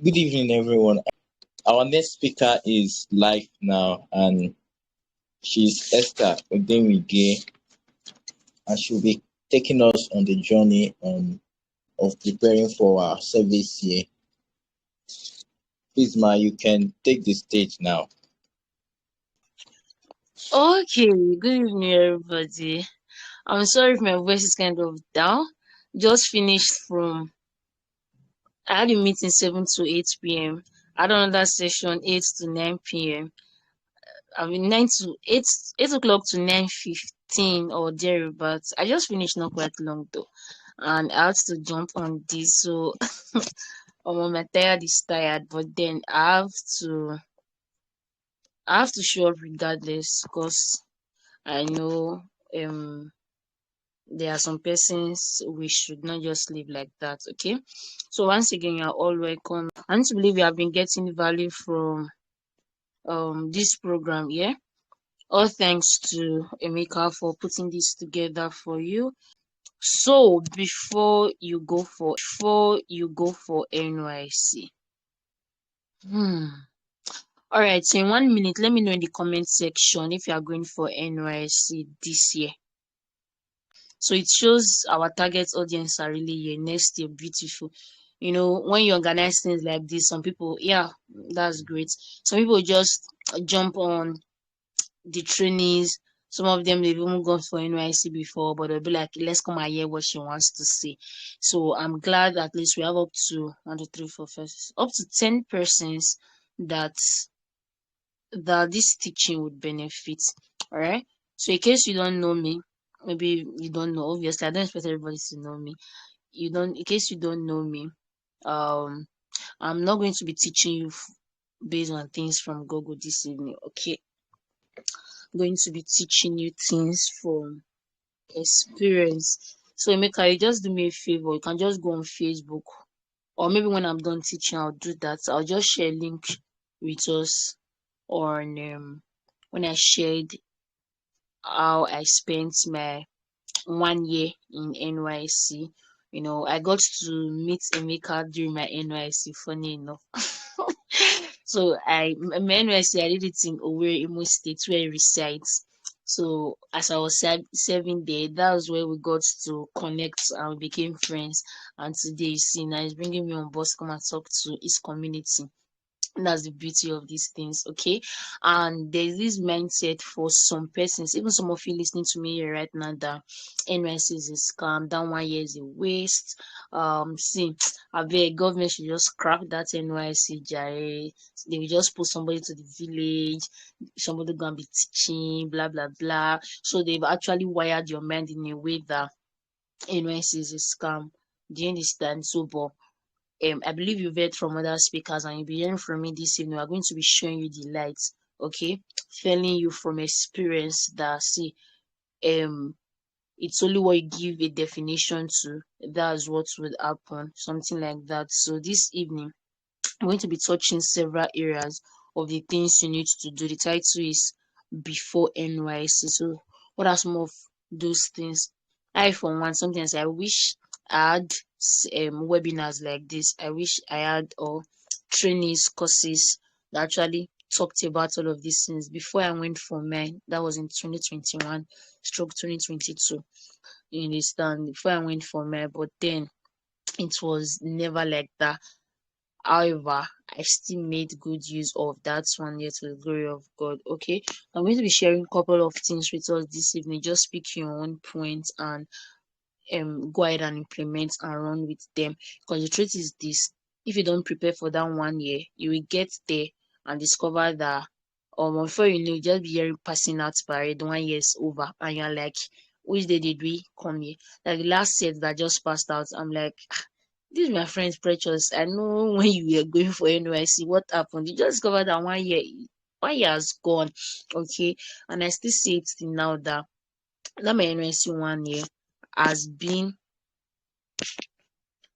Good evening, everyone. Our next speaker is live now, and she's Esther Odemwige, and she'll be taking us on the journey of preparing for our service year. Please, Ma, you can take the stage now. Okay, good evening, everybody. I'm sorry if my voice is kind of down. Just finished from, I had a meeting 7 to 8 p.m. I had another session 8 to 9 p.m. I mean 9 to 8, 8 o'clock to 9:15 or thereabouts. I just finished not quite long though, and I had to jump on this. So, my tired is tired, but then I have to show up regardless because I know um there are some persons we should not just live like that. Okay, so once again, you're all welcome. I need to believe you have been getting value from this program. Yeah, all thanks to Emeka for putting this together for you. So before you go for NYC. All right, so in 1 minute, let me know in the comment section if you are going for NYC this year. So it shows our target audience are really here next year. Beautiful. When you organize things like this, some people, yeah, that's great. Some people just jump on the trainees. Some of them they've even gone for NYC before, but they'll be like, let's come and hear what she wants to say. So I'm glad at least we have up to 1, 2, 3, 4, 5, up to 10 persons that this teaching would benefit. All right. So in case you don't know me, maybe you don't know. Obviously, I don't expect everybody to know me. In case you don't know me, um, I'm not going to be teaching you based on things from Google this evening. Okay, I'm going to be teaching you things from experience. So, Emeka, you just do me a favor. You can just go on Facebook, or maybe when I'm done teaching, I'll do that. I'll just share a link with us on when I shared how I spent my 1 year in NYC. I got to meet Emeka during my NYC, funny enough. So my NYC, I did it in Owerri, Imo State, where he resides. So as I was serving there, that was where we got to connect and we became friends. And today, you see, now he's bringing me on board to come and talk to his community. That's the beauty of these things. Okay, and there's this mindset for some persons, even some of you listening to me here right now, that NYC is a scam, that 1 year is a waste. See, I beg government should just scrap that NYC jare. They will just put somebody to the village, somebody gonna be teaching, blah blah blah. So they've actually wired your mind in a way that NYC is a scam. Do you understand? So but I believe you've heard from other speakers and you'll be hearing from me this evening. We're going to be showing you the lights, okay? Telling you from experience that see, it's only what you give a definition to, that's what would happen, something like that. So this evening, I'm going to be touching several areas of the things you need to do. The title is Before NYC. So what are some of those things? I, for one, sometimes I wish I had webinars like this. I wish I had or trainees courses that actually talked about all of these things before I went for mine. That was in 2021 stroke 2022. You understand? Before I went for mine, but then it was never like that. However, I still made good use of that 1 year to the glory of God. Okay, I'm going to be sharing a couple of things with us this evening. Just pick your own points and go ahead and implement and run with them. Because the truth is this: if you don't prepare for that 1 year, you will get there and discover that before you know, you just be hearing passing out parade, 1 year is over, and you're like, which day did we come here? Like the last set that just passed out, I'm like, this is my friend's precious. I know when you were going for NYC, what happened? You just discovered that 1 year has gone. Okay. And I still say it till now that my NYC 1 year has been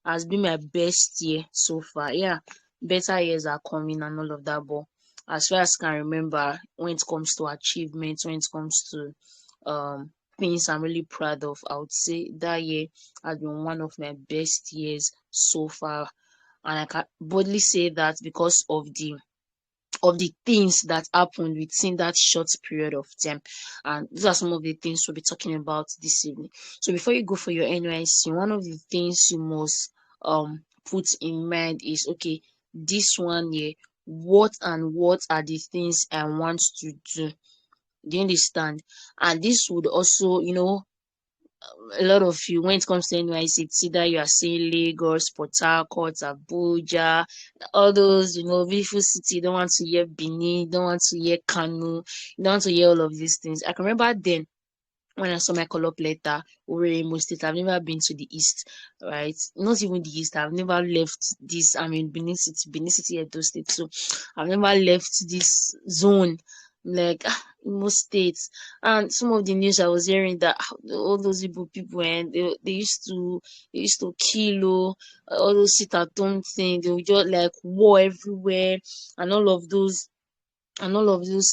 my best year so far. Yeah, better years are coming and all of that, but as far as I can remember, when it comes to achievements, when it comes to things I'm really proud of, I would say that year has been one of my best years so far. And I can boldly say that because of the things that happened within that short period of time. And these are some of the things we'll be talking about this evening. So before you go for your NYSC, one of the things you must put in mind is, okay, this one year, what are the things I want to do? Do you understand? And this would also, a lot of you, when it comes to NYC, it's either you are saying Lagos, Port Harcourt, Abuja, all those, beautiful city. You don't want to hear Benin, you don't want to hear Kanu, you don't want to hear all of these things. I can remember then when I saw my call up letter over Imo State. I've never been to the East, right? Not even the East. I've never left this. I mean, Benin City, Edo State. So I've never left this zone. Like Imo State, and some of the news I was hearing that all those Igbo people, and they used to kill, all those sit at home thing. They would just like war everywhere, and all of those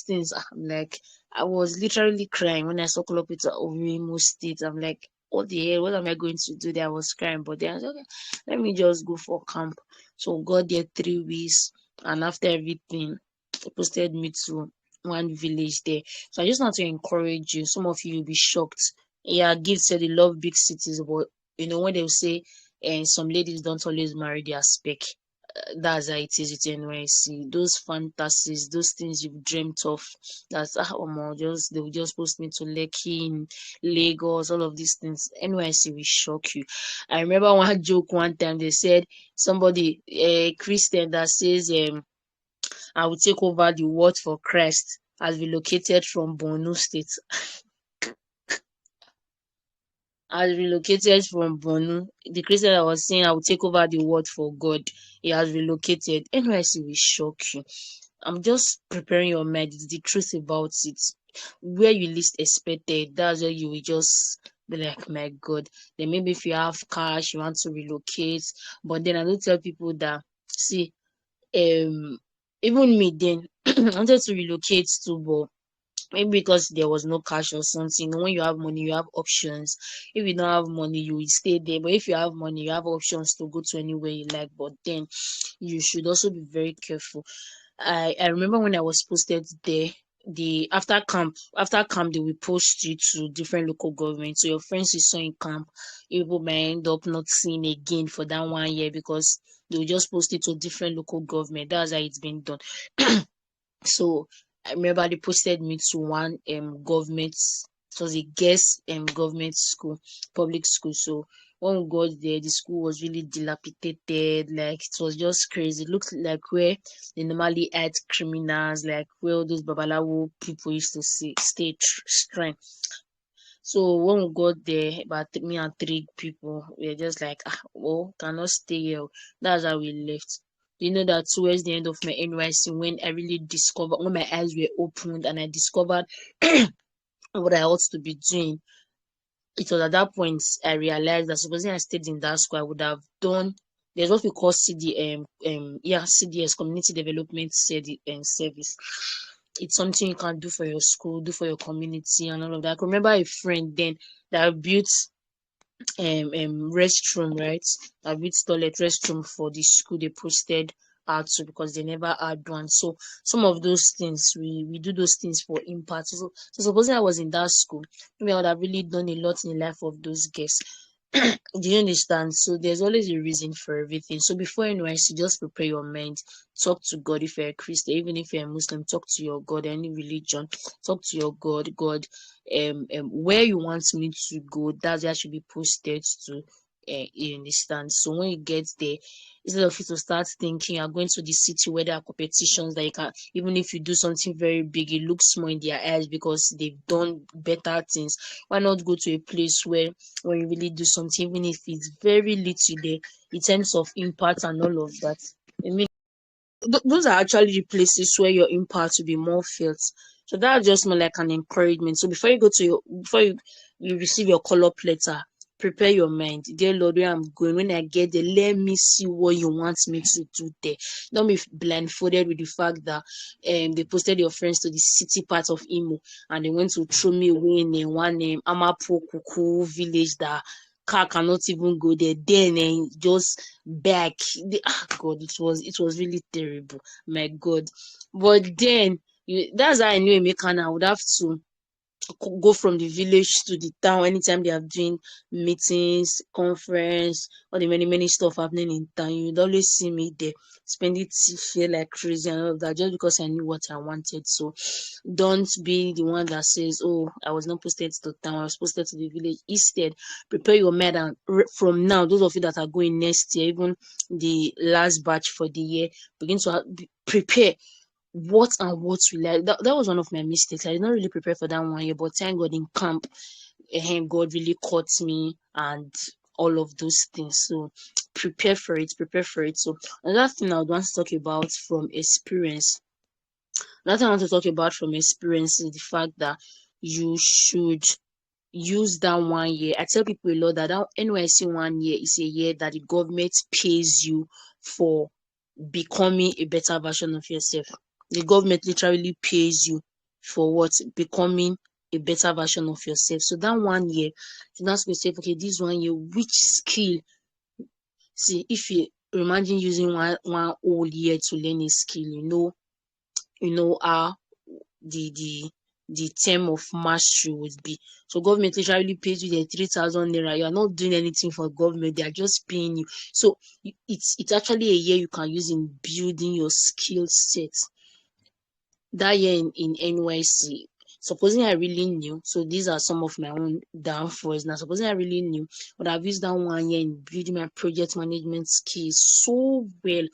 things. I'm like, I was literally crying when I saw Kolopita over Imo State. I'm like, what the hell? What am I going to do there? I was crying, but then I said, okay, let me just go for camp. So got there 3 weeks, and after everything, it posted me to one village there. So I just want to encourage you. Some of you will be shocked. Yeah, kids say they love big cities, but when they will say, and some ladies don't always marry their spec. That's how it is with NYC. Those fantasies, those things you've dreamt of, that's they will just post me to Lekki in Lagos, all of these things. NYC will shock you. I remember one joke one time. They said somebody, a Christian that says, I will take over the world for Christ, has relocated from Borno State. Has relocated from Borno. The Christian that was saying, I will take over the world for God, he has relocated. NYC will shock you. I'm just preparing your mind. It's the truth about it. Where you least expected, that's where you will just be like, my God. Then maybe if you have cash, you want to relocate. But then I don't tell people that, see, even me then, I wanted to relocate too, but maybe because there was no cash or something. When you have money, you have options. If you don't have money, you will stay there. But if you have money, you have options to go to anywhere you like. But then you should also be very careful. I remember when I was posted there, after camp they will post you to different local governments. So your friends you saw in camp, people may end up not seeing again for that 1 year because they will just post it to different local government. That's how it's been done. So I remember they posted me to one government. It was a guest government school, public school. So when we got there, the school was really dilapidated. Like it was just crazy. It looked like where they normally had criminals, like where all those Babalawo people used to stay strength. So when we got there, about me and 3 people, we were just like, cannot stay here. That's how we left. You know that towards the end of my NYC, when my eyes were opened and I discovered what I ought to be doing, it was at that point I realized that supposing I stayed in that school, I would have done. There's what we call CDS, Community Development Service. It's something you can do for your school, do for your community, and all of that. I can remember a friend then that built restroom, right? I built toilet restroom for the school they posted out to because they never had one. So some of those things we do those things for impact. So supposing I was in that school, maybe I would have really done a lot in the life of those guests. Do you understand? So there's always a reason for everything. So before NYC, just prepare your mind. Talk to God. If you're a Christian, even if you're a Muslim, talk to your God. Any religion, talk to your God. God, where you want me to go, that's where I should be posted to. You understand? So when you get there, instead of you to start thinking you're going to the city where there are competitions that you can, even if you do something very big, it looks small in their eyes because they've done better things. Why not go to a place where when you really do something, even if it's very little there, in terms of impact and all of that? I mean, those are actually the places where your impact will be more felt. So that's just more like an encouragement. So before you receive your call-up letter, prepare your mind. Dear Lord, where I'm going, when I get there, let me see what you want me to do there. Don't be blindfolded with the fact that they posted your friends to the city part of Imo and they went to throw me away in one Amapo Kuku village that car cannot even go there. Then and just back. God, it was really terrible. My God. But then that's how I knew Emeka now. I would have to go from the village to the town anytime they are doing meetings, conference, all the many stuff happening in town. You would always see me there, spending feel like crazy and all of that, just because I knew what I wanted. So don't be the one that says, "Oh, I was not posted to town, I was posted to the village." Instead, prepare your mind, and from now, those of you that are going next year, even the last batch for the year, begin to prepare. What will I, that was one of my mistakes. I did not really prepare for that 1 year, but thank God in camp, God really caught me and all of those things. So prepare for it. So another thing I would want to talk about from experience. Another thing I want to talk about from experience is the fact that you should use that 1 year. I tell people a lot that NYSC 1 year is a year that the government pays you for becoming a better version of yourself. The government literally pays you for what? Becoming a better version of yourself. So that 1 year, you ask yourself, okay, this 1 year, which skill? See, if you imagine using one whole year to learn a skill, you know how the term of mastery would be. So government literally pays you the 3,000 naira. You are not doing anything for government; they are just paying you. So it's actually a year you can use in building your skill set. That year in NYSC, supposing I really knew, so these are some of my own downfalls. Now, supposing I really knew, but I've used that 1 year in building my project management skills so well.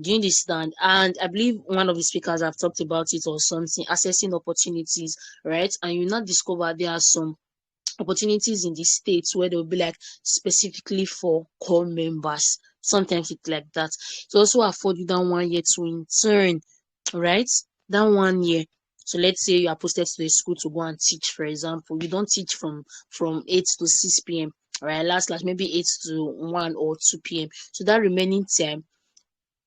Do you understand? And I believe one of the speakers have talked about it or something, assessing opportunities, right? And you not discover there are some opportunities in the states where they'll be like specifically for core members. Sometimes it's like that. It also afford you that 1 year to intern, right? That 1 year. So let's say you are posted to the school to go and teach, for example. You don't teach from 8 to 6 p.m. Right, last maybe 8 to 1 or 2 p.m. So that remaining time,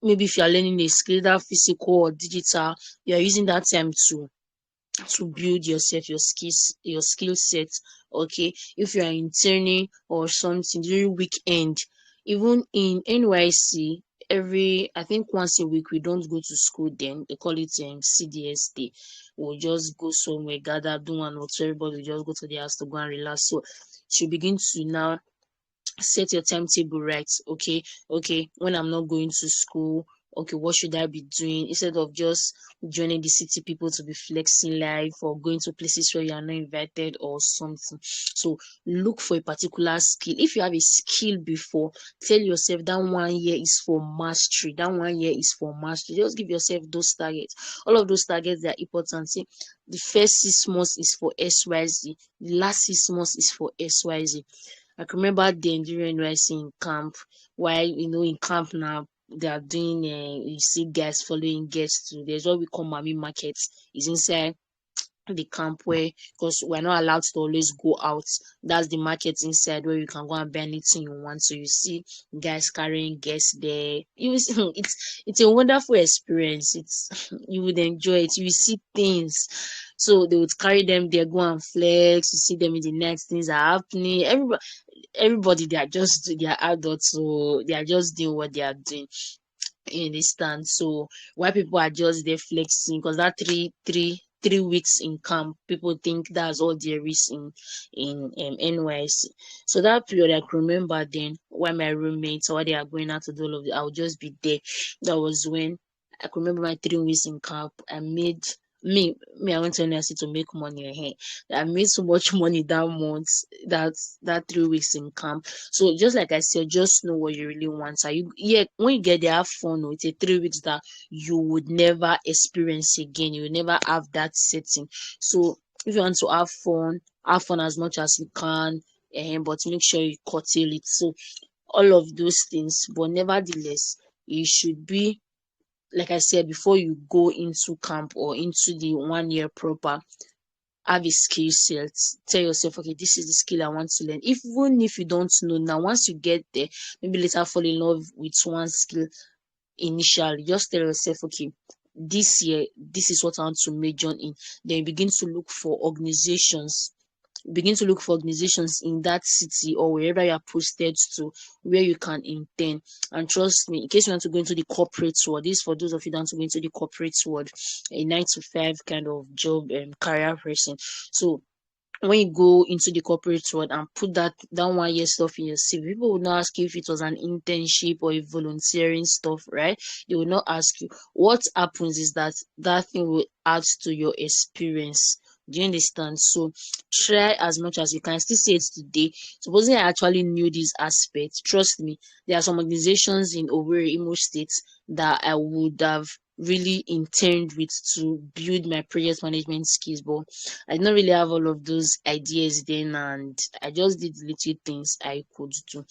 maybe if you are learning a skill, either physical or digital, you are using that time to build yourself, your skill set. Okay, if you are interning or something during weekend, even in NYSC, I think once a week we don't go to school. Then they call it CDS day. We'll just go somewhere, gather, do one or two. Everybody will just go to the house to go and relax. So you begin to now set your timetable right. Okay, when I'm not going to school, okay, what should I be doing? Instead of just joining the city people to be flexing life or going to places where you are not invited or something. So look for a particular skill. If you have a skill before, tell yourself that 1 year is for mastery. Just give yourself those targets. All of those targets, they are important. See, the first 6 months is for XYZ, the last 6 months is for XYZ. I can remember then during NYSC in camp, while in camp now they are doing you see guys following guests to, there's what we call mommy markets. Is inside the camp where, because we're not allowed to always go out, that's the market inside where you can go and buy anything you want. So you see guys carrying guests there. It's a wonderful experience. You would enjoy it. You see things, so they would carry them there, go and flex. You see them in the next things are happening. Everybody, they are adults, so they are just doing what they are doing. You understand? So why people are just there flexing, because that 3 weeks in camp, people think that's all there is in NYSC. So that period, I can remember then when my roommates, or they are going out to do all of it, I would just be there. That was when I can remember my 3 weeks in camp. I made me I went to NYSC to make money. I made so much money that month, that 3 weeks in camp. So just like I said, just know what you really want. So when you get there, have fun. It's a 3 weeks that you would never experience again. You will never have that setting. So if you want to have fun as much as you can, but make sure you curtail it. So all of those things, but nevertheless, you should be, like I said, before you go into camp or into the 1 year proper, have a skill set. Tell yourself, okay, this is the skill I want to learn. Even if you don't know now, once you get there, maybe later fall in love with one skill initially, just tell yourself, okay, this year, this is what I want to major in. Then you begin to look for organizations begin to look for organizations in that city or wherever you are posted to, where you can intern. And trust me, in case you want to go into the corporate world, this is for those of you that want to go into the corporate world, a 9 to 5 kind of job career person. So when you go into the corporate world and put that 1 year stuff in your CV, people would not ask you if it was an internship or a volunteering stuff, right? They will not ask you. What happens is that that thing will add to your experience. Do you understand? So try as much as you can. Still say it today. Supposing I actually knew this aspect, trust me, there are some organizations in Owerri, Imo State, that I would have really interned with to build my project management skills, but I did not really have all of those ideas then, and I just did little things I could do.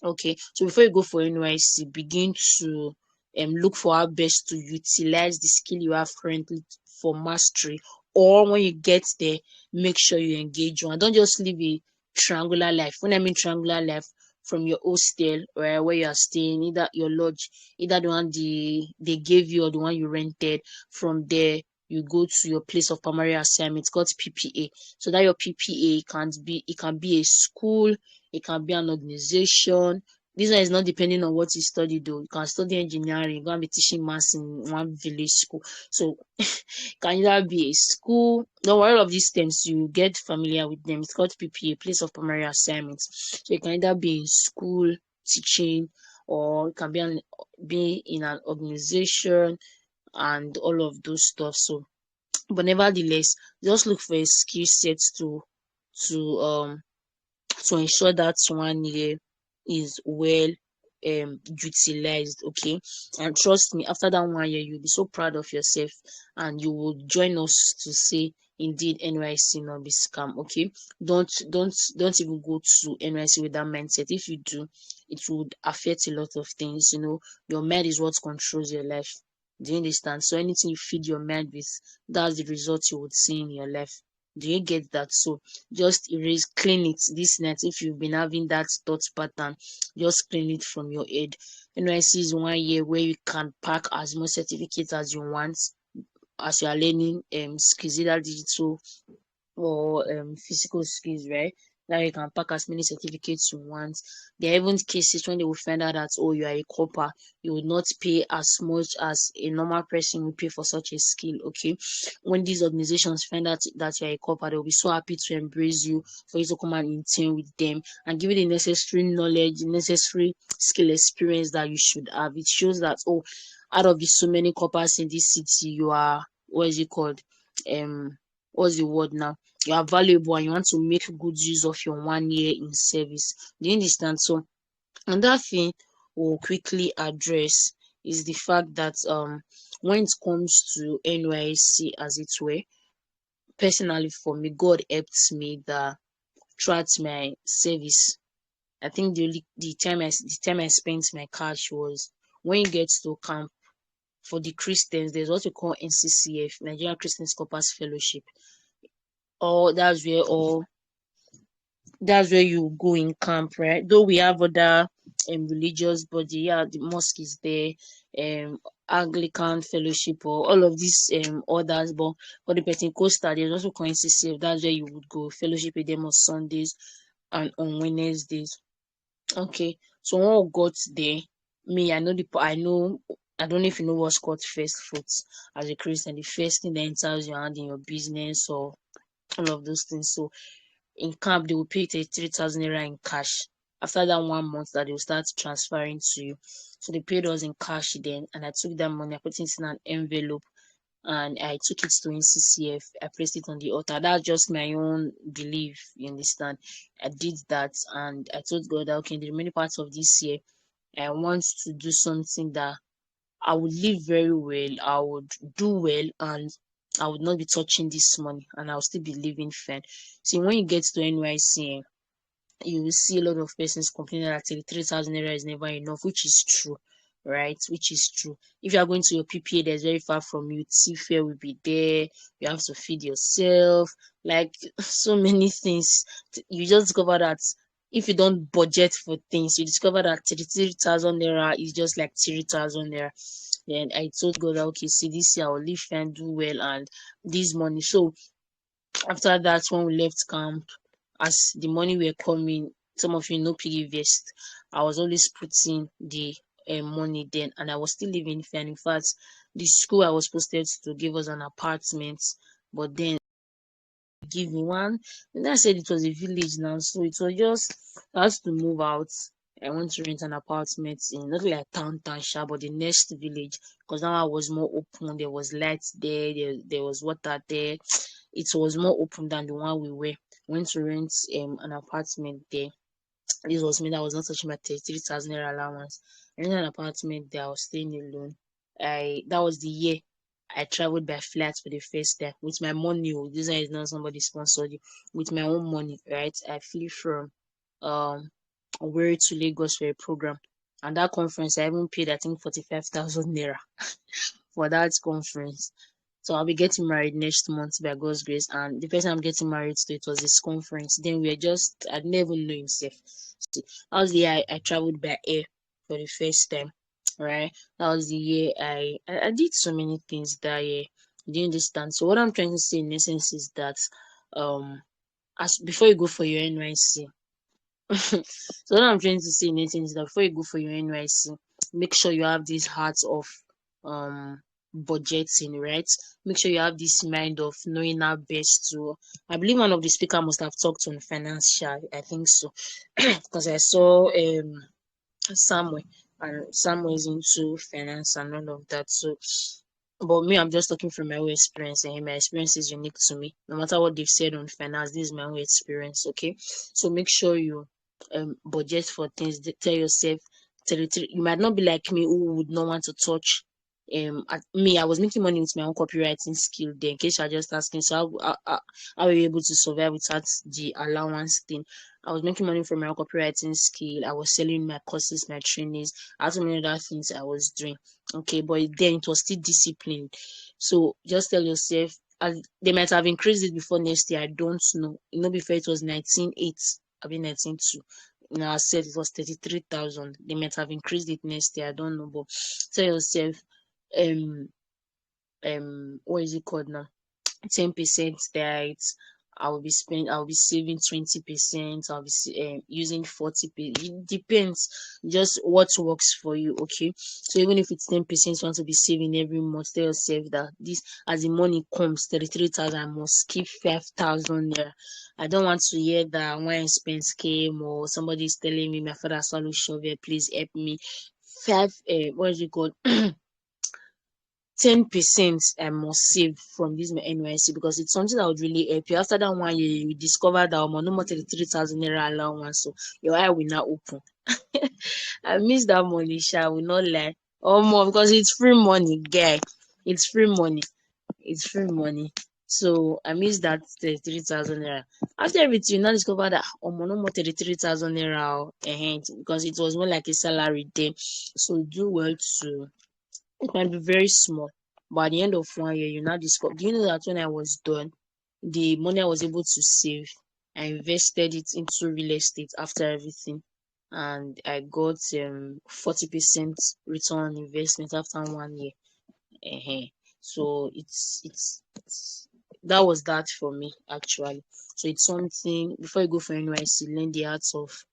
Okay, so before you go for NYC, begin to look for how best to utilize the skill you have currently for mastery. Or when you get there, make sure you engage one. Don't just live a triangular life. When I mean triangular life, from your hostel or where you are staying, either your lodge, either the one they gave you or the one you rented. From there, you go to your place of primary assignment. It's called PPA. So that your PPA can be a school, it can be an organization. This one is not depending on what you study though. You can study engineering, you're going to be teaching maths in one village school. So can either be a school. Don't worry, all of these terms, you get familiar with them. It's called PPA, place of primary assignments. So it can either be in school teaching, or it can be in an organization and all of those stuff. So but nevertheless, just look for a skill set to um to ensure that 1 year is well utilized. Okay, and trust me, after that 1 year you'll be so proud of yourself, and you will join us to say indeed NYC not be scam. Okay, don't even go to NYC with that mindset. If you do, it would affect a lot of things. Your mind is what controls your life. Do you understand? So anything you feed your mind with, that's the result you would see in your life. Do you get that? So just clean it this night. If you've been having that thought pattern, just clean it from your head. NYC is 1 year where you can pack as much certificates as you want, as you are learning skills, either digital or physical skills, right? Now you can pack as many certificates you want. There are even cases when they will find out that, oh, you are a copper, you will not pay as much as a normal person will pay for such a skill. Okay, when these organizations find out that you are a copper, they will be so happy to embrace you, for you to come and intern with them and give you the necessary knowledge, the necessary skill experience that you should have. It shows that, oh, out of the so many coppers in this city, you are, what is it called, what's the word now, you are valuable, and you want to make good use of your 1 year in service. Do you understand? So another thing we'll quickly address is the fact that when it comes to NYSC, as it were, personally for me, God helped me that throughout my service. I think the time I spent my cash was when you get to camp. For the Christians, there's what we call NCCF, Nigerian Christian Corpus Fellowship. Or that's where you go in camp, right? Though we have other religious body, yeah, the mosque is there, Anglican Fellowship, or all of these others, but for the Pentecostal, there's also called NCCF. That's where you would go fellowship with them on Sundays and on Wednesdays. Okay, so when we got there, me, I don't know if you know what's called first fruits as a Christian. The first thing that enters your hand in your business or all of those things. So in camp, they will pay 33,000 naira in cash. After that 1 month, that they will start transferring to you. So they paid us in cash then, and I took that money, I put it in an envelope, and I took it to NCCF. I placed it on the altar. That's just my own belief, you understand? I did that, and I told God that, okay, in the remaining parts of this year, I want to do something that I would live very well, I would do well, and I would not be touching this money, and I'll still be living fine. See, when you get to NYC, you will see a lot of persons complaining that 33,000 naira is never enough, which is true, right? Which is true. If you are going to your PPA that's very far from you, fare will be there, you have to feed yourself, like so many things. You just discover that if you don't budget for things, you discover that 33,000 naira is just like 3,000 naira. Then I told God, okay, see, this year I'll live and do well, and this money. So After that, when we left camp, as the money were coming, some of you know piggy vest. I was always putting the money then, and I was still living in Fen. In fact, the school I was posted to give us an apartment, but then give me one. And I said it was a village now, so it was just I had to move out. I went to rent an apartment in not like town sha, but the next village because now I was more open. There was lights there was water there. It was more open than the one we were. Went to rent an apartment there. This was me that was not touching my 33,000 naira allowance. I rented an apartment there. I was staying alone. That was the year I traveled by flight for the first time with my money. Oh, this is not somebody sponsored you with my own money, right? I flew from um Owerri to Lagos for a program, and that conference I even paid I think 45,000 naira for that conference. So I'll be getting married next month by God's grace. And the person I'm getting married to, it was this conference. Then we were just, I'd never know himself. So that was the year I traveled by air for the first time, right? That was the year I did so many things that year. Do you understand? So what I'm trying to say in essence is that as before you go for your NYC, so what I'm trying to say in essence is that before you go for your NYC, make sure you have this heart of um budgeting, right? Make sure you have this mind of knowing how best to. I believe one of the speaker must have talked on financial. I think so, because I saw Samuel, and Samuel is into finance and all of that. So, but me, I'm just talking from my own experience, and my experience is unique to me. No matter what they've said on finance, this is my own experience. Okay, so make sure you budget for things. Tell yourself territory. You might not be like me who would not want to touch. I was making money with my own copywriting skill. Then, in case you're just asking, so how were you able to survive without the allowance thing? I was making money from my own copywriting skill. I was selling my courses, my trainings, as many other things I was doing. Okay, but then it was still disciplined. So just tell yourself, they might have increased it before next year. I don't know. Before it was 19.8, I mean 19.2. I said it was 33,000. They might have increased it next year. I don't know, but tell yourself, um, what is it called now? 10% that I'll be saving 20%. I'll be using 40%. It depends, just what works for you. Okay, so even if it's 10%, you want to be saving every month. Tell yourself that this, as the money comes, 33,000, I must keep 5,000 there. I don't want to hear that when expense came or somebody is telling me my father saw shovel, please help me. What is it called? 10% I must save from this my NYC because it's something that would really help you. After that 1 year, you discover that no more 33,000 naira allowance, so your eye will not open. I miss that money, I will not lie. More because it's free money, guy. It's free money. It's free money. So I miss that 33,000 naira. After everything, you now discover that no more 33,000 naira because it was more like a salary then. So do well to. It might be very small, but at the end of 1 year, you now discover. Do you know that when I was done, the money I was able to save, I invested it into real estate after everything, and I got 40% return on investment after 1 year. So it's that was that for me actually. So it's something before you go for NYC, learn the arts of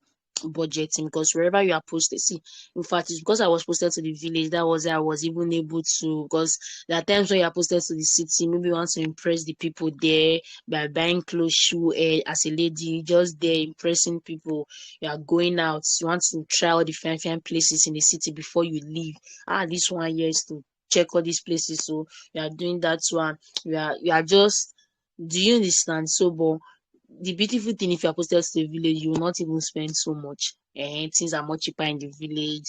budgeting because wherever you are posted, see, in fact, it's because I was posted to the village that was I was even able to, because there are times when you are posted to the city, maybe you want to impress the people there by buying clothes, shoe, as a lady, just there impressing people. You are going out, you want to try all the fine places in the city before you leave. This 1 year is to check all these places, so you are doing that one. You are just, do you understand? So, but the beautiful thing, if you're posted to the village, you will not even spend so much. Things are much cheaper in the village.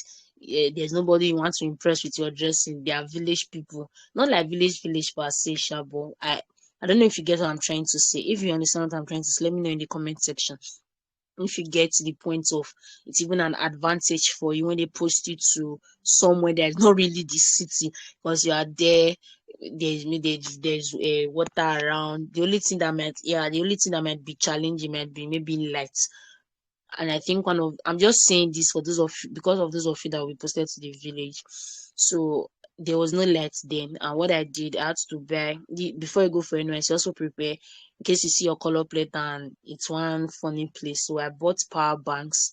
There's nobody you want to impress with your dressing. They are village people, not like village per se, but I don't know if you get what I'm trying to say. If you understand what I'm trying to say, let me know in the comment section. If you get to the point of it's even an advantage for you when they post you to somewhere that is not really the city because you are there. There's water around. The only thing that might be challenging might be maybe light. And I think I'm just saying this for because of those of you that we posted to the village. So there was no light then, and what I did, I had to buy before you go for NYC, also prepare in case you see your color plate and it's one funny place. So I bought power banks.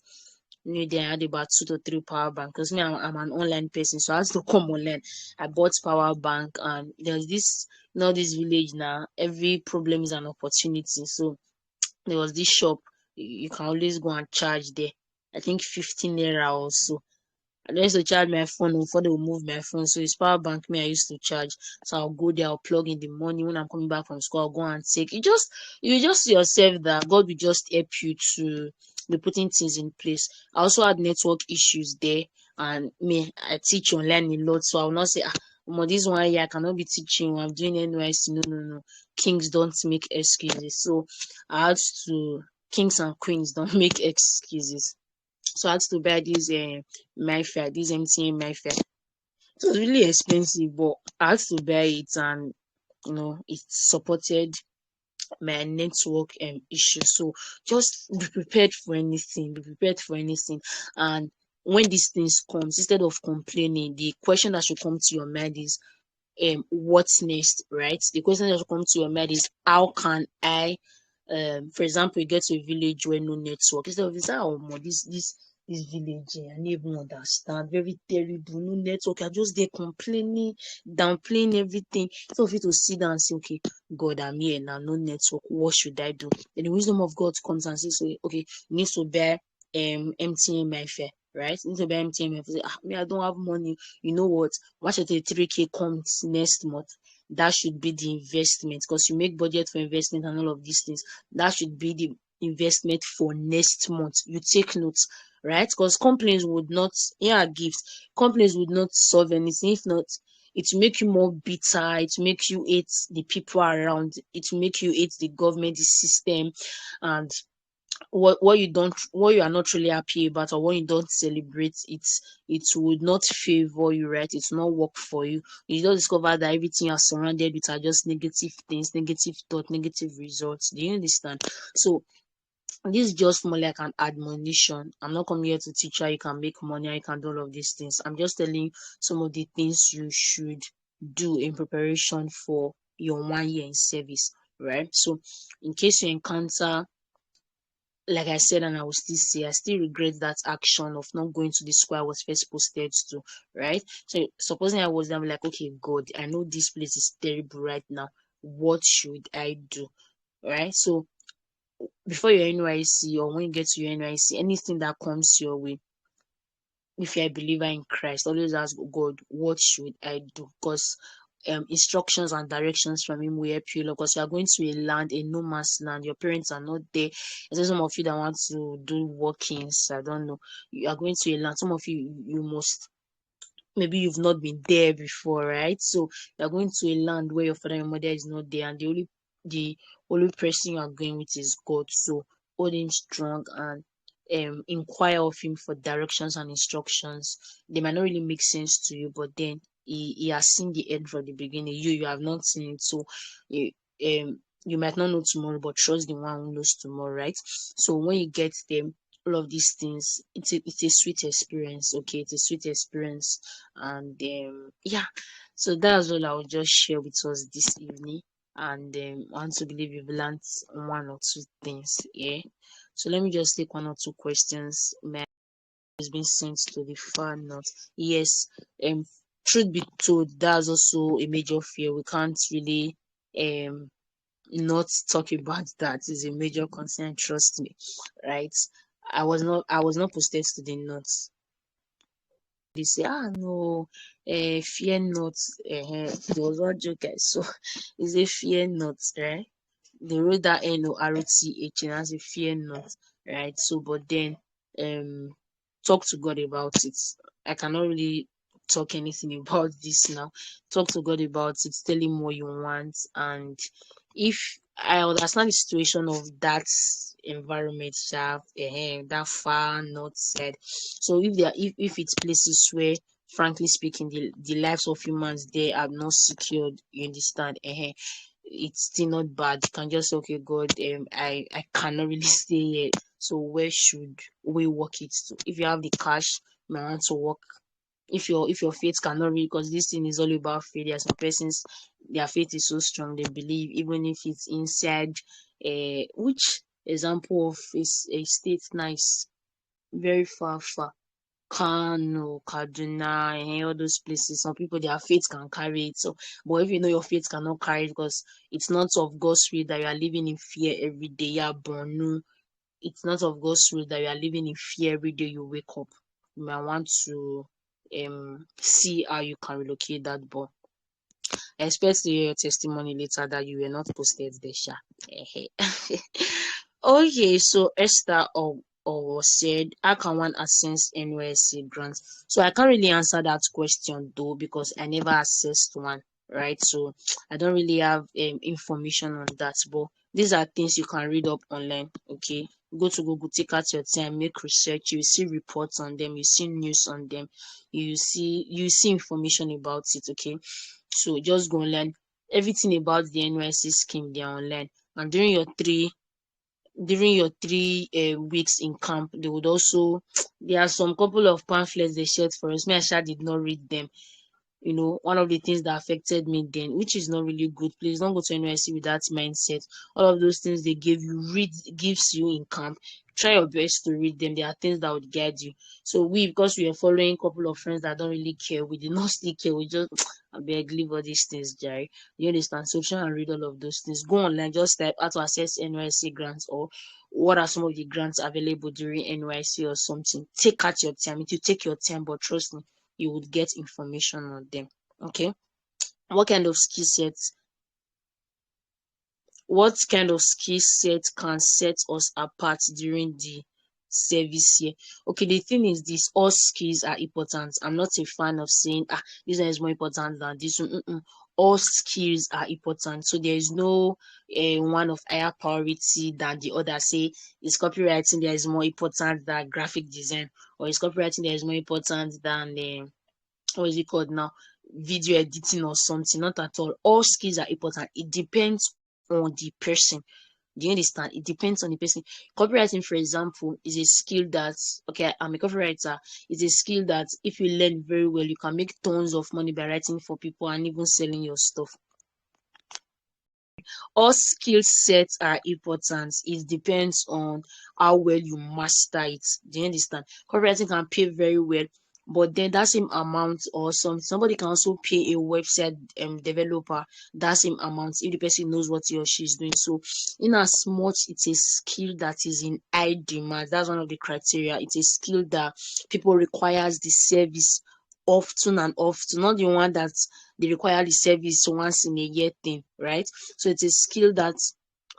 Then I had about 2 to 3 power banks because me, I'm an online person, so I had to come online. I bought power bank, and there's this, this village now. Every problem is an opportunity. So there was this shop, you can always go and charge there. I think 15 naira or so. I used to charge my phone before they will move my phone. So it's power bank me I used to charge. So I'll go there, I'll plug in the money. When I'm coming back from school, I'll go and take it. You just see yourself that God will just help you to be putting things in place. I also had network issues there, and me, I teach online a lot, so I will not say, this one year I cannot be teaching. I'm doing NYSC. No. Kings don't make excuses. So I had to, kings and queens don't make excuses. So I had to buy this MyFair, this MTN MyFair. It was really expensive, but I had to buy it, and it supported my network issue. So just be prepared for anything. Be prepared for anything. And when these things comes, instead of complaining, the question that should come to your mind is what's next, right? The question that should come to your mind is how can I for example, you get to a village where no network. Instead of this village, I don't even understand. Very terrible, no network. You're just there complaining, downplaying everything. Instead of you to sit down and say, okay, God, I'm here now, no network. What should I do? Then the wisdom of God comes and says, okay, you need to bear MTN MyFair, right? You need to bear MTN MyFair. Say, me, I don't have money. You know what? Watch it, 3K comes next month. That should be the investment, because you make budget for investment and all of these things. That should be the investment for next month. You take notes, right? Because companies would not, gifts. Companies would not solve anything. If not, it will make you more bitter. It will make you hate the people around. It will make you hate the government, the system, and what you are not really happy about, or what you don't celebrate, it would not favor you, right? It's not work for you. You just discover that everything you're surrounded with are just negative things, negative thought, negative results. Do you understand? So this is just more like an admonition. I'm not coming here to teach how you can make money, how you can do all of these things. I'm just telling you some of the things you should do in preparation for your 1 year in service, right? So in case you encounter, like I said, and I will still say, I still regret that action of not going to the school I was first posted to, right? So supposing I was there, I'm like, okay, God, I know this place is terrible right now. What should I do? Right? So before your NYC, or when you get to your NYC, anything that comes your way, if you're a believer in Christ, always ask God, what should I do? Because instructions and directions from him will help you, because you are going to a land, a no man's land. Your parents are not there. There's some of you that want to do workings, I don't know. You are going to a land. Some of you must, maybe you've not been there before, right? So you're going to a land where your father and mother is not there, and the only person you are going with is God. So hold him strong and inquire of him for directions and instructions. They might not really make sense to you, but then he has seen the end from the beginning. You have not seen it, so you you might not know tomorrow, but trust the one who knows tomorrow, right? So when you get them, all of these things, it's a sweet experience. Okay, it's a sweet experience. And yeah, so that's all I'll just share with us this evening. And I want to believe you've learned one or two things. Yeah, so let me just take one or two questions. My has been sent to the far north. Yes, truth be told, that's also a major fear. We can't really not talk about that. Is a major concern, trust me, right? I was not posted to the north. They say, no, fear not. There was one joke I saw. Is a fear not, right? They wrote that NORTH, and as a fear not, right? So, but then, talk to God about it. I cannot really talk anything about this now. Talk to God about it. Tell him what you want, and if I understand the situation of that environment, that far north side. So if it's places where, frankly speaking, the lives of humans there are not secured, you understand? It's still not bad. You can just say, okay, God, I cannot really stay here. So where should we work it to? If you have the cash, you might want to work. If your faith cannot read, because this thing is all about failure. Some persons, their faith is so strong, they believe even if it's inside which example of a state nice, very far, Kano, Kaduna, and all those places. Some people their faith can carry it. So, but if you know your faith cannot carry it because it's not of God's will that you are living in fear every day, yeah, burn. It's not of God's will that you are living in fear every day you wake up. You might want to see how you can relocate that, but I expect to hear your testimony later that you were not posted there, Sha. Okay, so Esther or said, how can one access NYSC grants? So I can't really answer that question though because I never accessed one, right? So I don't really have information on that, but these are things you can read up online. Okay, go to Google, take out your time, make research. You see reports on them, you see news on them, you see information about it. Okay, so just go online. Everything about the NYSC scheme they are online, and during your 3 weeks in camp, they would also there are some couple of pamphlets they shared for us. Me, I sha did not read them. One of the things that affected me then, which is not really good. Please don't go to NYC with that mindset. All of those things they give you, gives you in camp. Try your best to read them. There are things that would guide you. So because we are following a couple of friends that don't really care, we did not still care. We just I beg leave all these things, Jerry. You understand? So try and read all of those things. Go online, just type how to access NYC grants or what are some of the grants available during NYC or something. Take out your time. It will take your time, but trust me, you would get information on them. Okay, what kind of skill sets can set us apart during the service year? Okay, the thing is this, all skills are important. I'm not a fan of saying this one is more important than this one. All skills are important, so there is no one of higher priority than the other. Say is copywriting there is more important than graphic design, or is copywriting there is more important than what is it called now, video editing or something. Not at all skills are important. It depends on the person. Do you understand? It depends on the person. Copywriting, for example, is a skill that, okay, I'm a copywriter. It's a skill that if you learn very well, you can make tons of money by writing for people and even selling your stuff. All skill sets are important. It depends on how well you master it. Do you understand? Copywriting can pay very well, but then that same amount or somebody can also pay a website developer that same amount if the person knows what he or she is doing. So in as much it's a skill that is in high demand, that's one of the criteria. It's a skill that people requires the service often and often, not the one that they require the service once in a year thing, right? So it's a skill that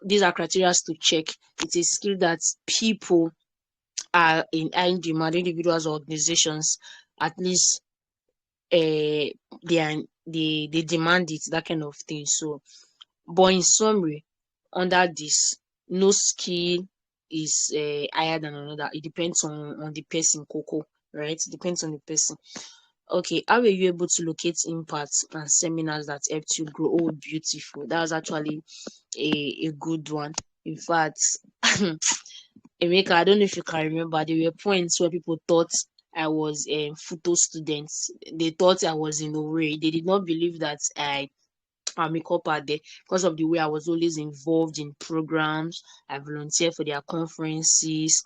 these are criteria to check. It's a skill that people are in high demand, individuals or organizations, at least they demand it, that kind of thing. So, but in summary, under this, no skill is higher than another. It depends on the person, Coco, right? It depends on the person. Okay, how were you able to locate impacts and seminars that helped you grow? Oh, beautiful. That was actually a good one. In fact, Emeka, I don't know if you can remember, there were points where people thought I was a photo student. They thought I was in a way. They did not believe that I'm a copper there because of the way I was always involved in programs. I volunteered for their conferences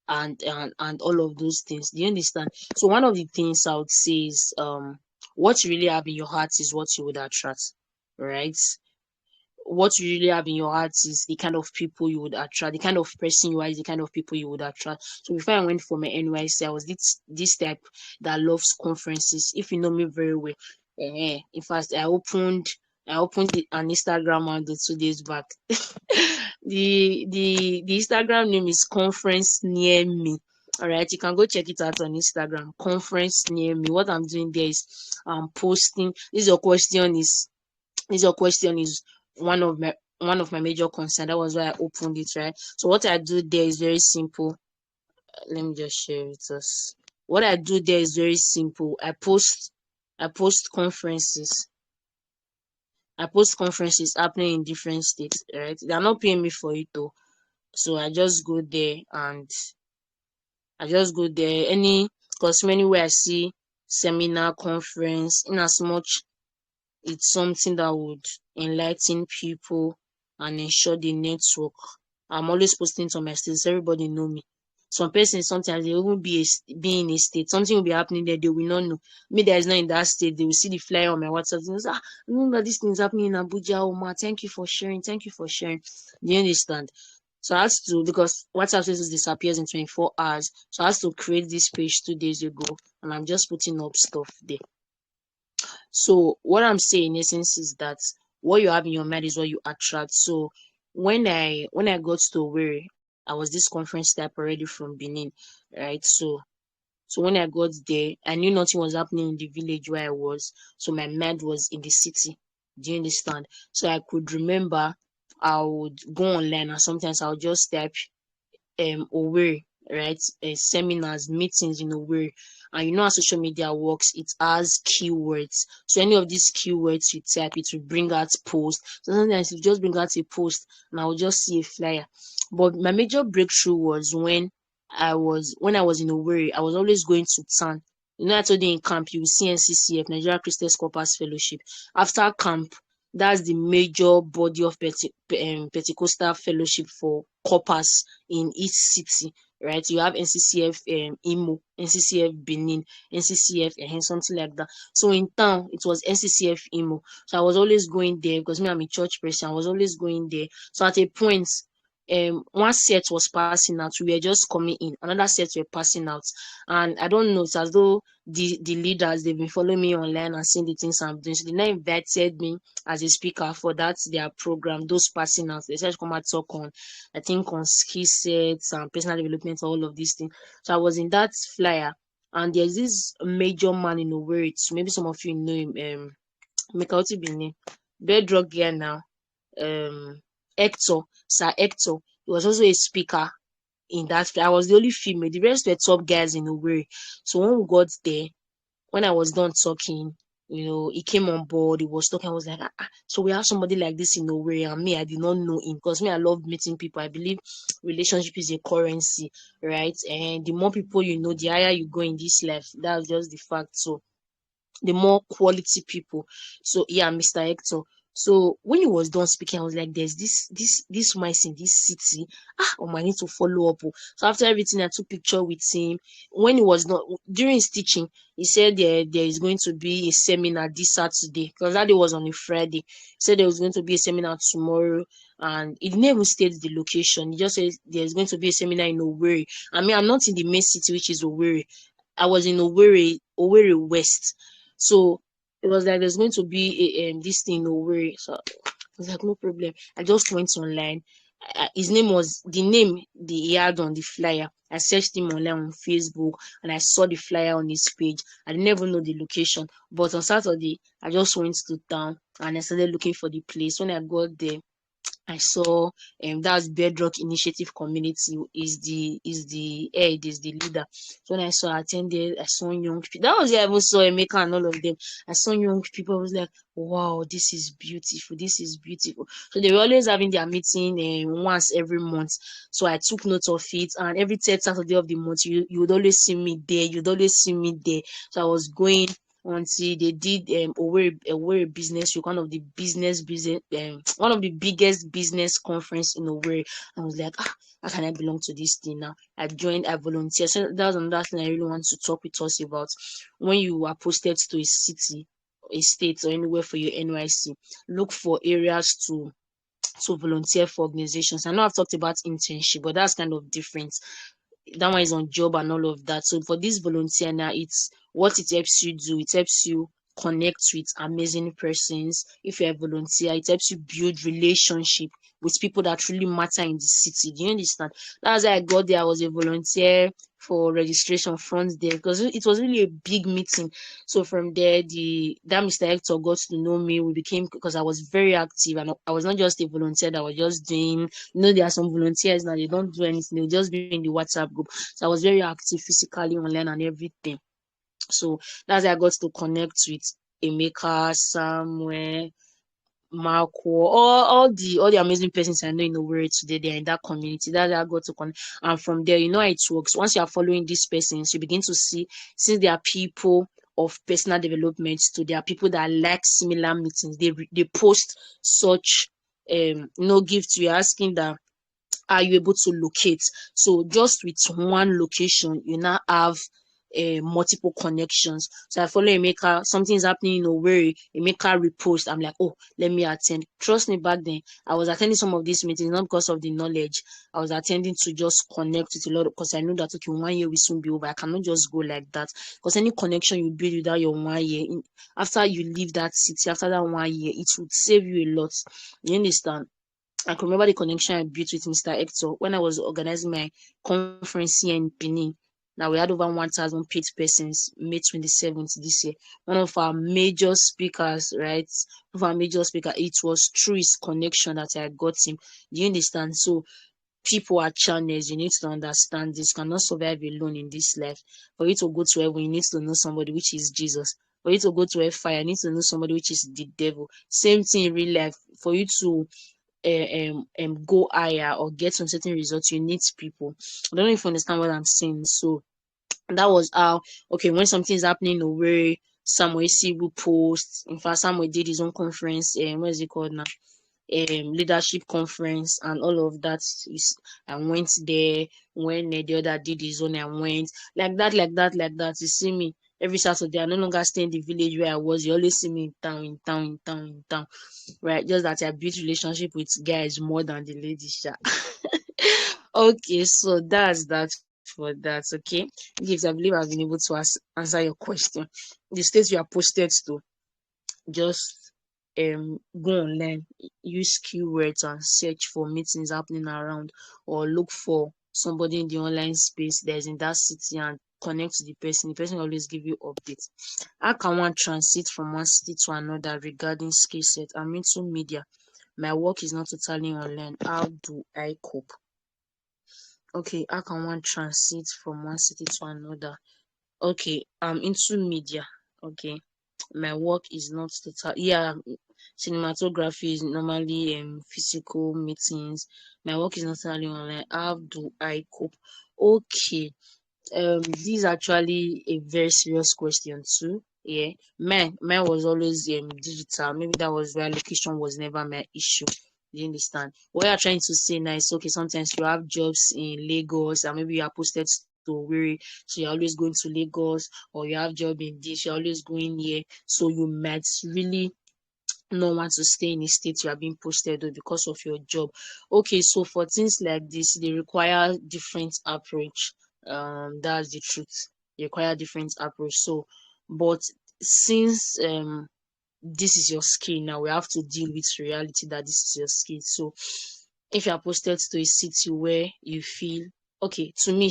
and all of those things. Do you understand? So one of the things I would say is what you really have in your heart is what you would attract, right? What you really have in your heart is the kind of people you would attract, the kind of person you are is the kind of people you would attract. So before I went for my NYC, I was this type that loves conferences. If you know me very well, in fact, I opened an Instagram handle 2 days back. The Instagram name is Conference Near Me. All right, you can go check it out on Instagram. Conference Near Me. What I'm doing there is I'm posting. This your question is one of my major concerns. That was why I opened it, right? So what I do there is very simple. Let me just share with us. What I do there is very simple. I post conferences. I post conferences happening in different states, right? They're not paying me for it though. So I just go there because anywhere I see seminar, conference, in as much it's something that would enlighten people and ensure the network. I'm always posting to my states. Everybody know me. Some persons sometimes they won't be in a state. Something will be happening there. They will not know. Me that is not in that state. They will see the flyer on my WhatsApp. They will say, I know that this thing is happening in Abuja. Oh ma, thank you for sharing. Thank you for sharing. Do you understand? So I had to, because WhatsApp says disappears in 24 hours. So I had to create this page 2 days ago, and I'm just putting up stuff there. So what I'm saying in essence is that what you have in your mind is what you attract. So when I got to where I was this conference type already from Benin, right? So when I got there, I knew nothing was happening in the village where I was. So my mind was in the city. Do you understand? So I could remember I would go online and sometimes I would just type aware, right? Seminars, meetings in Owerri. And you know how social media works, it has keywords. So any of these keywords you type, it will bring out post. So sometimes you just bring out a post and I will just see a flyer. But my major breakthrough was when I was in Owerri, I was always going to town. You know, I told you in camp, you will see NCCF, Nigeria Christian Corpus Fellowship. After camp, that's the major body of Pentecostal fellowship for corpus in each city, right? You have NCCF Imo, NCCF Benin, NCCF and something like that. So in town, it was NCCF Imo. So I was always going there because me, I'm a church person. I was always going there. So at a point, one set was passing out. We were just coming in. Another set were passing out. And I don't know, it's as though the leaders, they've been following me online and seeing the things I'm doing. So they now invited me as a speaker for that their program, those passing out. They said come and talk on, I think, on skill sets and personal development, all of these things. So I was in that flyer, and there's this major man in Owerri. Maybe some of you know him. Mekauti Bini, bedrock gear now. Hector, Sir Hector. He was also a speaker in that flyer. I was the only female. The rest were top guys in Owerri. So when we got there, when I was done talking, he came on board, he was talking, I was like, so we have somebody like this in Owerri, and me, I did not know him, because me, I love meeting people. I believe relationship is a currency, right? And the more people you know, the higher you go in this life. That's just the fact. So the more quality people. So yeah, Mr. Hector. So when he was done speaking, I was like, there's this mice in this city. I need to follow up. So after everything, I took picture with him. When he was not during his teaching, he said there is going to be a seminar this Saturday, because that day was on a Friday. He said there was going to be a seminar tomorrow, and it never states the location. He just says there's going to be a seminar in Owerri. I mean, I'm not in the main city, which is Owerri. I was in Owerri West. So it was like there's going to be this thing in Owerri. So I was like, no problem. I just went online. His name was the name he had on the flyer. I searched him online on Facebook and I saw the flyer on his page. I never know the location, but on Saturday I just went to town and I started looking for the place. When I got there, I saw that's Bedrock Initiative Community is the head, is the leader. So when I attended, I saw young people. That was where I even saw Emeka and all of them. I saw young people. I was like, wow, this is beautiful. This is beautiful. So they were always having their meeting once every month. So I took note of it, and every third Saturday of the month, you would always see me there. You'd always see me there. So I was going until they did Owerri Business Week, one of the one of the biggest business conference in Owerri. I was like, how can I belong to this thing now? I joined, I volunteered. So that was another thing I really want to talk with us about. When you are posted to a city, a state, or anywhere for your NYSC, look for areas to volunteer for organizations. I know I've talked about internship, but that's kind of different. That one is on job and all of that. So for this volunteer now, it's what it helps you do. It helps you connect with amazing persons. If you're a volunteer, it helps you build relationship with people that really matter in the city. Do you understand? That's why I got there. I was a volunteer for registration front there, because it was really a big meeting. So from there, that Mr. Hector got to know me. We became, because I was very active, and I was not just a volunteer that was just doing, there are some volunteers now, they don't do anything, they'll just be in the WhatsApp group. So I was very active physically online and everything. So that's how I got to connect with Emeka, Samuel, Marco, all the amazing persons I know in the world today. They're in that community. That's how I got to connect. And from there, how it works. Once you are following these persons, you begin to see, since there are people of personal development too. There are people that like similar meetings. They post such gift. You're asking that, are you able to locate? So just with one location, you now have multiple connections. So I follow Emeka, something's happening in Owerri, Emeka repost. I'm like, oh, let me attend. Trust me, back then I was attending some of these meetings not because of the knowledge. I was attending to just connect with a lot, because I know that okay, 1 year will soon be over. I cannot just go like that, because any connection you build without your 1 year, after you leave that city, after that 1 year, it would save you a lot. You understand? I can remember the connection I built with Mr. Hector when I was organizing my conference here in Benin. Now we had over 1,000 paid persons, May 27th this year. One of our major speakers, right? One of our major speaker, it was through his connection that I got him. Do you understand? So people are channels. You need to understand this. You cannot survive alone in this life. For you to go to heaven, you need to know somebody, which is Jesus. For you to go to hellfire, you need to know somebody, which is the devil. Same thing in real life. For you to go higher or get some certain results, you need people. I don't know if you understand what I'm saying. So that was how, okay, when something is happening away, Samuel C will post. In fact, Samuel did his own conference, what is it called now? Leadership conference and all of that. I went there. When the other did his own, I went like that. You see me every Saturday. I no longer stay in the village where I was. You always see me in town. Right? Just that I built relationship with guys more than the ladies. Okay, so that's that for that. Okay, Gives, I believe I've been able to answer your question. The states you are posted to, just go online, use keywords and search for meetings happening around, or look for somebody in the online space that is in that city and connect to the person. The person will always give you updates. How can one transit from one city to another regarding skill set? I'm into media. My work is not totally online. How do I cope? Okay, how can one transit from one city to another? Okay, I'm into media. Okay, my work is not total. Yeah, cinematography is normally physical meetings. My work is not totally online. How do I cope? Okay, this is actually a very serious question too. Yeah, mine was always digital. Maybe that was where location was never my issue. You understand? What you're trying to say now is okay, sometimes you have jobs in Lagos and maybe you are posted to Owerri, so you're always going to Lagos, or you have job in this, you're always going here, so you might really not want to stay in a state you are being posted to because of your job. Okay, so for things like this, they require different approach. That's the truth. They require different approach. So, but since this is your skill now, we have to deal with reality that this is your skill. So if you are posted to a city where you feel okay, to me,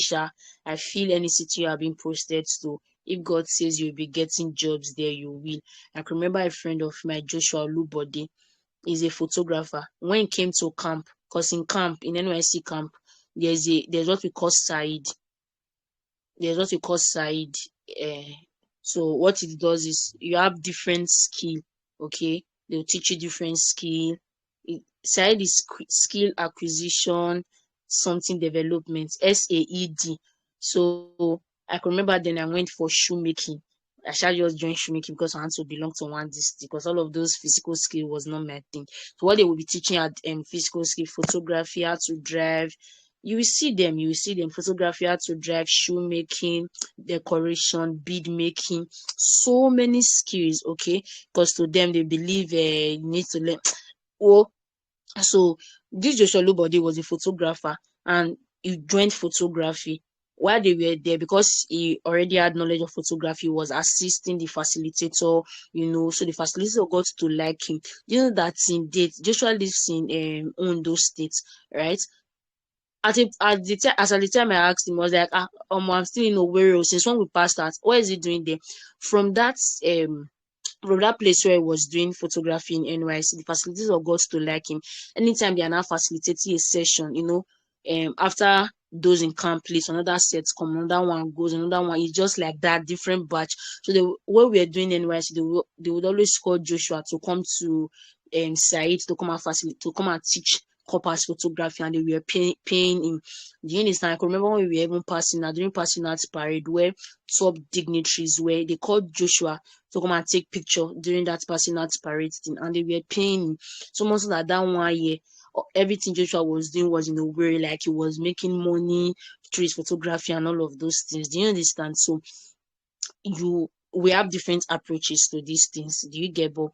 I feel any city you are being posted to, if God says you'll be getting jobs there, you will. I can remember a friend of mine, Joshua Lubode, is a photographer. When he came to camp, because in camp, in NYSC camp, there's what we call side. There's what we call side. So what it does is you have different skill. Okay, they'll teach you different skill. Side is skill acquisition, something development, SAED. So I can remember then I went for shoemaking. I shall just join shoemaking because I want to belong to one district, because all of those physical skill was not my thing. So what they will be teaching at physical skill, photography, how to drive. You will see them, photography, how to drive, shoemaking, decoration, bead making, so many skills, okay? Because to them, they believe you need to learn. Oh, so this Joshua Lubode was a photographer and he joined photography. While they were there, because he already had knowledge of photography, was assisting the facilitator, so the facilitator got to like him. You know that in date, Joshua lives in Ondo State, right? At the time I asked him, I was like, I'm still in Owerri. Since when we passed that, what is he doing there? From that place where he was doing photography in NYSC, the facilitator got to like him. Anytime they are now facilitating a session, after those in camp place, another set come, another one goes, another one. It's just like that, different batch. So what we are doing in NYSC, they would always call Joshua to come to Said to come and teach corpus photography, and they were paying him. Do you understand? I can remember when we were even passing out, during passing out parade, where top dignitaries were, they called Joshua to come and take picture during that passing out parade thing, and they were paying him. So much that 1 year, everything Joshua was doing was in a way like he was making money through his photography and all of those things. Do you understand? So we have different approaches to these things. Do you get? But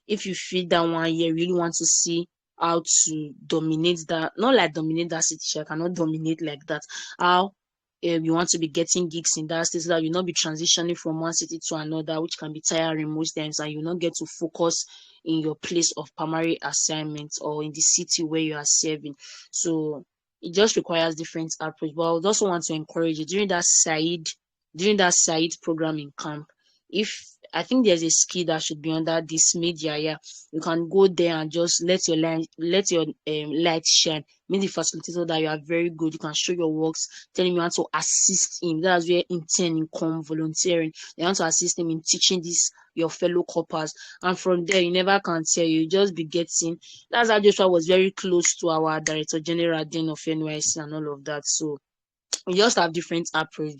if you feel that 1 year really want to see how to dominate that, not like dominate that city, I cannot dominate like that. How you want to be getting gigs in that state so that you not be transitioning from one city to another, which can be tiring most times, and you not get to focus in your place of primary assignment or in the city where you are serving. So it just requires different approach. But I would also want to encourage you during that side programming camp. If I think there's a skill that should be under this media, yeah, you can go there and just let your light shine. Mean the facilitator that you are very good. You can show your works, tell him you want to assist him. That's where intern come volunteering. You want to assist him in teaching this your fellow corpers, and from there you never can tell, you just be getting. That's how Joshua was very close to our director general then of NYSC and all of that. So we just have different approach.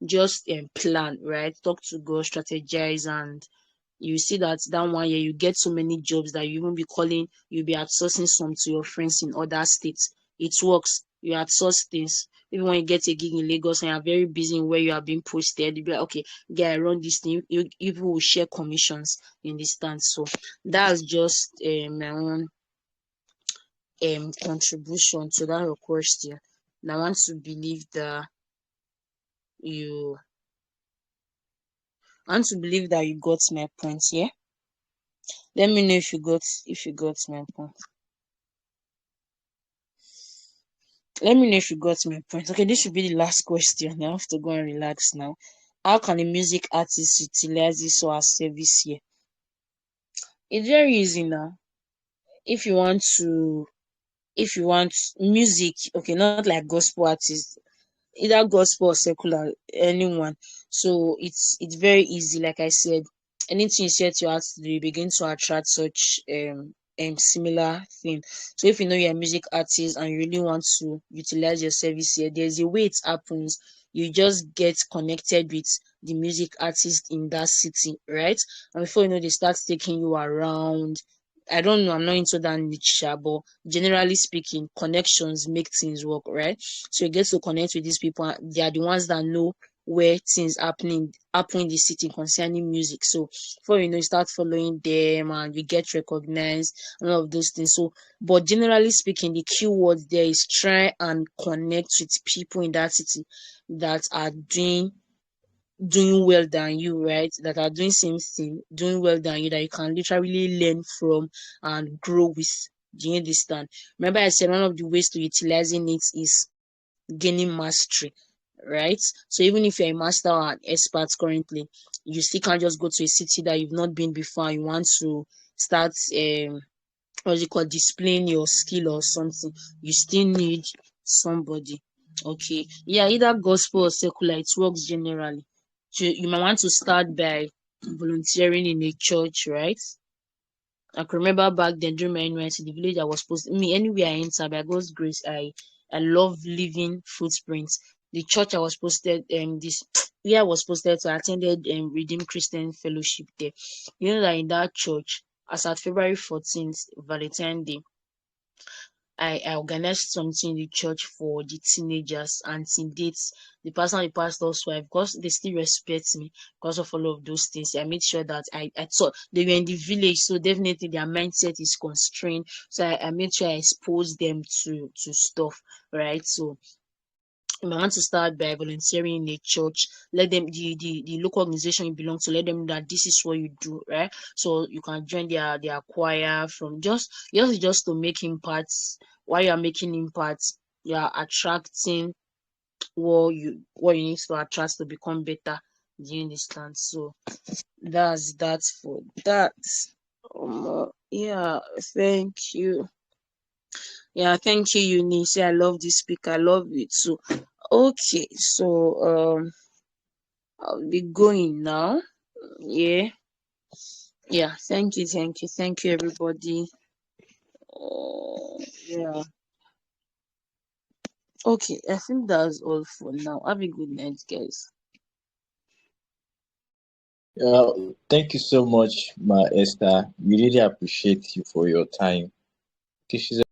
Just plan, right? Talk to God, strategize, and you see that 1 year you get so many jobs that you even be calling, you'll be outsourcing some to your friends in other states. It works. You outsource things. Even when you get a gig in Lagos and you're very busy in where you are being posted, you'll be like, okay, guy, I run this thing. You will share commissions in this stand. So that's just my own contribution to that your question. And I want to believe that you got my point. Yeah, let me know if you got my point. Let me know if you got my point. Okay, this should be the last question. I have to go and relax now. How can a music artist utilize this or as service here? It's very easy now. If you want music, okay, not like gospel artists, either gospel or secular, anyone. So it's very easy. Like I said, anything you set your heart to do, you begin to attract such similar thing. So if you know you're a music artist and you really want to utilize your service here, there's a way it happens. You just get connected with the music artist in that city, right? And before you know, they start taking you around. I don't know, I'm not into that niche, but generally speaking, connections make things work, right? So you get to connect with these people. They are the ones that know where things happen in the city concerning music. So before you know, you start following them and you get recognized and all of those things. So, but generally speaking, the key word there is try and connect with people in that city that are doing well than you, right? That are doing same thing, doing well than you, that you can literally learn from and grow with. Do you understand? Remember, I said one of the ways to utilizing it is gaining mastery, right? So even if you're a master or an expert currently, you still can't just go to a city that you've not been before and you want to start displaying your skill or something. You still need somebody. Okay, yeah, either gospel or secular, it works generally. So you might want to start by volunteering in a church, right? I can remember back then during my NYSC, the village I was supposed to, anywhere I enter, by God's grace, I love leaving footprints. The church I was posted, this year I was posted to, attended Redeemed Christian Fellowship there. You know that in that church, as at February 14th, Valentine's Day, I organized something in the church for the teenagers, and till date, the pastor and the pastor's wife, because they still respect me because of all of those things, I made sure that I thought they were in the village, so definitely their mindset is constrained. So I made sure I exposed them to stuff, right? So you might want to start by volunteering in a church. Let them, the local organization you belong to, let them know that this is what you do, right? So you can join their choir from just to make impacts. While you are making impacts, you are attracting what you need to attract to become better. Do you understand? So that's for that. Yeah, thank you. Yeah, thank you, Eunice. I love this speaker. I love it too. Okay, so I'll be going now. Yeah. Thank you, everybody. Yeah. Okay, I think that's all for now. Have a good night, guys. Thank you so much, Ma Esther. We really appreciate you for your time. Okay, she's